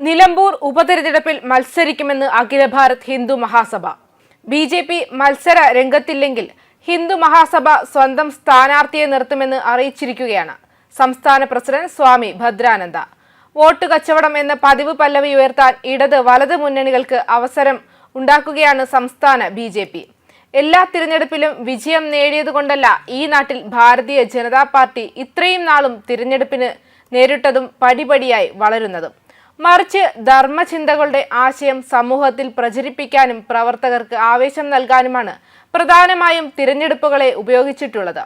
നിലമ്പൂർ ഉപതെരഞ്ഞെടുപ്പിൽ മത്സരിക്കുമെന്ന് അഖില ഭാരത് ഹിന്ദു മഹാസഭ. ബി.ജെ.പി. മത്സര രംഗത്തില്ലെങ്കിൽ ഹിന്ദു മഹാസഭ സ്വന്തം സ്ഥാനാർത്ഥിയെ നിർത്തുമെന്ന് അറിയിച്ചിരിക്കുകയാണ് സംസ്ഥാന പ്രസിഡന്റ് സ്വാമി ഭദ്രാനന്ദ. വോട്ട് കച്ചവടം എന്ന പതിവ് പല്ലവി ഉയർത്താൻ ഇടത് വലത് മുന്നണികൾക്ക് അവസരം ഉണ്ടാക്കുകയാണ് സംസ്ഥാന ബി.ജെ.പി. എല്ലാ തിരഞ്ഞെടുപ്പിലും വിജയം നേടിയതുകൊണ്ടല്ല ഈ നാട്ടിൽ ഭാരതീയ ജനതാ പാർട്ടി ഇത്രയും നാളും തിരഞ്ഞെടുപ്പിന് നേരിട്ടതും പടിപടിയായി വളരുന്നതും. മറിച്ച് ധർമ്മചിന്തകളുടെ ആശയം സമൂഹത്തിൽ പ്രചരിപ്പിക്കാനും പ്രവർത്തകർക്ക് ആവേശം നൽകാനുമാണ് പ്രധാനമായും തിരഞ്ഞെടുപ്പുകളെ ഉപയോഗിച്ചിട്ടുള്ളത്.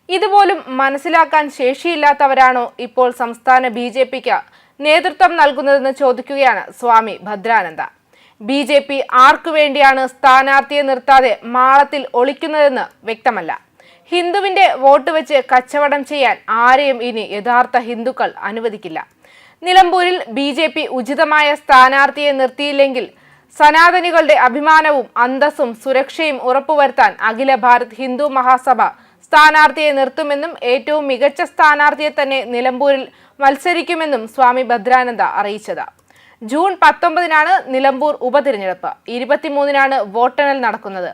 ഇതുപോലും മനസ്സിലാക്കാൻ ശേഷിയില്ലാത്തവരാണോ ഇപ്പോൾ സംസ്ഥാന ബി.ജെ.പിക്ക് നേതൃത്വം നൽകുന്നതെന്ന് ചോദിക്കുകയാണ് സ്വാമി ഭദ്രാനന്ദ. ബി.ജെ.പി. ആർക്കു വേണ്ടിയാണ് സ്ഥാനാർത്ഥിയെ നിർത്താതെ മാളത്തിൽ ഒളിക്കുന്നതെന്ന് വ്യക്തമല്ല. ഹിന്ദുവിന്റെ വോട്ട് വെച്ച് കച്ചവടം ചെയ്യാൻ ആരെയും ഇനി യഥാർത്ഥ ഹിന്ദുക്കൾ അനുവദിക്കില്ല. നിലമ്പൂരിൽ ബി.ജെ.പി. ഉചിതമായ സ്ഥാനാർത്ഥിയെ നിർത്തിയില്ലെങ്കിൽ സനാതനികളുടെ അഭിമാനവും അന്തസ്സും സുരക്ഷയും ഉറപ്പുവരുത്താൻ അഖില ഭാരത് ഹിന്ദു മഹാസഭ സ്ഥാനാർത്ഥിയെ നിർത്തുമെന്നും ഏറ്റവും മികച്ച സ്ഥാനാർത്ഥിയെ തന്നെ നിലമ്പൂരിൽ മത്സരിക്കുമെന്നും സ്വാമി ഭദ്രാനന്ദ അറിയിച്ചത്. ജൂൺ 19-നാണ് നിലമ്പൂർ ഉപതിരഞ്ഞെടുപ്പ്. 23-നാണ് വോട്ടെണ്ണൽ നടക്കുന്നത്.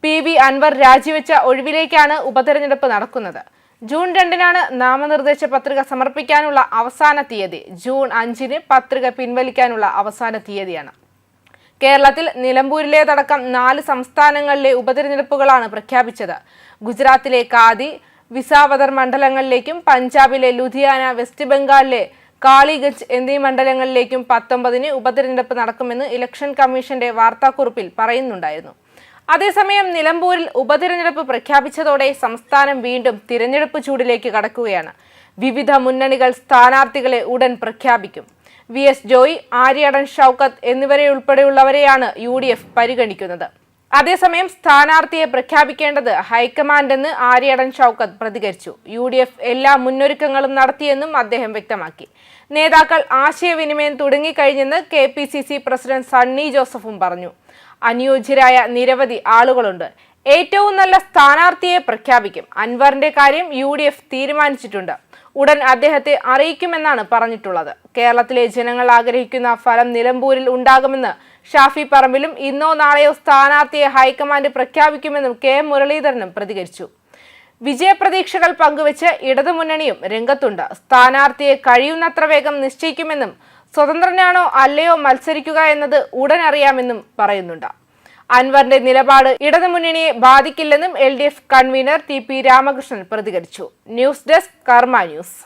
പി.വി. അൻവർ രാജിവെച്ച ഒഴിവിലേക്കാണ് ഉപതെരഞ്ഞെടുപ്പ് നടക്കുന്നത്. ജൂൺ 2-നാണ് നാമനിർദ്ദേശ പത്രിക സമർപ്പിക്കാനുള്ള അവസാന തീയതി. ജൂൺ 5-ന് പത്രിക പിൻവലിക്കാനുള്ള അവസാന തീയതിയാണ്. കേരളത്തിൽ നിലമ്പൂരിലേതടക്കം 4 സംസ്ഥാനങ്ങളിലെ ഉപതെരഞ്ഞെടുപ്പുകളാണ് പ്രഖ്യാപിച്ചത്. ഗുജറാത്തിലെ കാദി, വിസാവദർ മണ്ഡലങ്ങളിലേക്കും പഞ്ചാബിലെ ലുധിയാന, വെസ്റ്റ് ബംഗാളിലെ കാളിഗഞ്ച് എന്നീ മണ്ഡലങ്ങളിലേക്കും 19-ന് ഉപതെരഞ്ഞെടുപ്പ് നടക്കുമെന്ന് ഇലക്ഷൻ കമ്മീഷന്റെ വാർത്താക്കുറിപ്പിൽ പറയുന്നുണ്ടായിരുന്നു. അതേസമയം നിലമ്പൂരിൽ ഉപതെരഞ്ഞെടുപ്പ് പ്രഖ്യാപിച്ചതോടെ സംസ്ഥാനം വീണ്ടും തിരഞ്ഞെടുപ്പ് ചൂടിലേക്ക് കടക്കുകയാണ്. വിവിധ മുന്നണികൾ സ്ഥാനാർത്ഥികളെ ഉടൻ പ്രഖ്യാപിക്കും. വി.എസ്. ജോയ്, ആര്യടൻ ഷൗക്കത്ത് എന്നിവരെയുൾപ്പെടെയുള്ളവരെയാണ് യു.ഡി.എഫ്. പരിഗണിക്കുന്നത്. അതേസമയം സ്ഥാനാർത്ഥിയെ പ്രഖ്യാപിക്കേണ്ടത് ഹൈക്കമാൻഡെന്ന് ആര്യടൻ ഷൗക്കത്ത് പ്രതികരിച്ചു. യു.ഡി.എഫ്. എല്ലാ മുന്നൊരുക്കങ്ങളും നടത്തിയെന്നും അദ്ദേഹം വ്യക്തമാക്കി. നേതാക്കൾ ആശയവിനിമയം തുടങ്ങിക്കഴിഞ്ഞെന്ന് കെ.പി.സി.സി. പ്രസിഡന്റ് സണ്ണി ജോസഫും പറഞ്ഞു. അനുയോജ്യരായ നിരവധി ആളുകളുണ്ട്. ഏറ്റവും നല്ല സ്ഥാനാർത്ഥിയെ പ്രഖ്യാപിക്കും. അൻവറിന്റെ കാര്യം യു.ഡി.എഫ്. തീരുമാനിച്ചിട്ടുണ്ട്. ഉടൻ അദ്ദേഹത്തെ അറിയിക്കുമെന്നാണ് പറഞ്ഞിട്ടുള്ളത്. കേരളത്തിലെ ജനങ്ങൾ ആഗ്രഹിക്കുന്ന ഫലം നിലമ്പൂരിൽ ഉണ്ടാകുമെന്ന് ഷാഫി പറമ്പിലും ഇന്നോ നാളെയോ സ്ഥാനാർത്ഥിയെ ഹൈക്കമാൻഡ് പ്രഖ്യാപിക്കുമെന്നും കെ മുരളീധരനും പ്രതികരിച്ചു. വിജയപ്രതീക്ഷകൾ പങ്കുവെച്ച് ഇടതുമുന്നണിയും രംഗത്തുണ്ട്. സ്ഥാനാർത്ഥിയെ കഴിയുന്നത്ര വേഗം നിശ്ചയിക്കുമെന്നും സ്വതന്ത്രനാണോ അല്ലയോ മത്സരിക്കുക എന്നത് ഉടൻ അറിയാമെന്നും പറയുന്നുണ്ട്. അൻവറിന്റെ നിലപാട് ഇടതുമുന്നണിയെ ബാധിക്കില്ലെന്നും എൽ.ഡി.എഫ്. Convener T P. രാമകൃഷ്ണൻ പ്രതികരിച്ചു. News desk Karma news.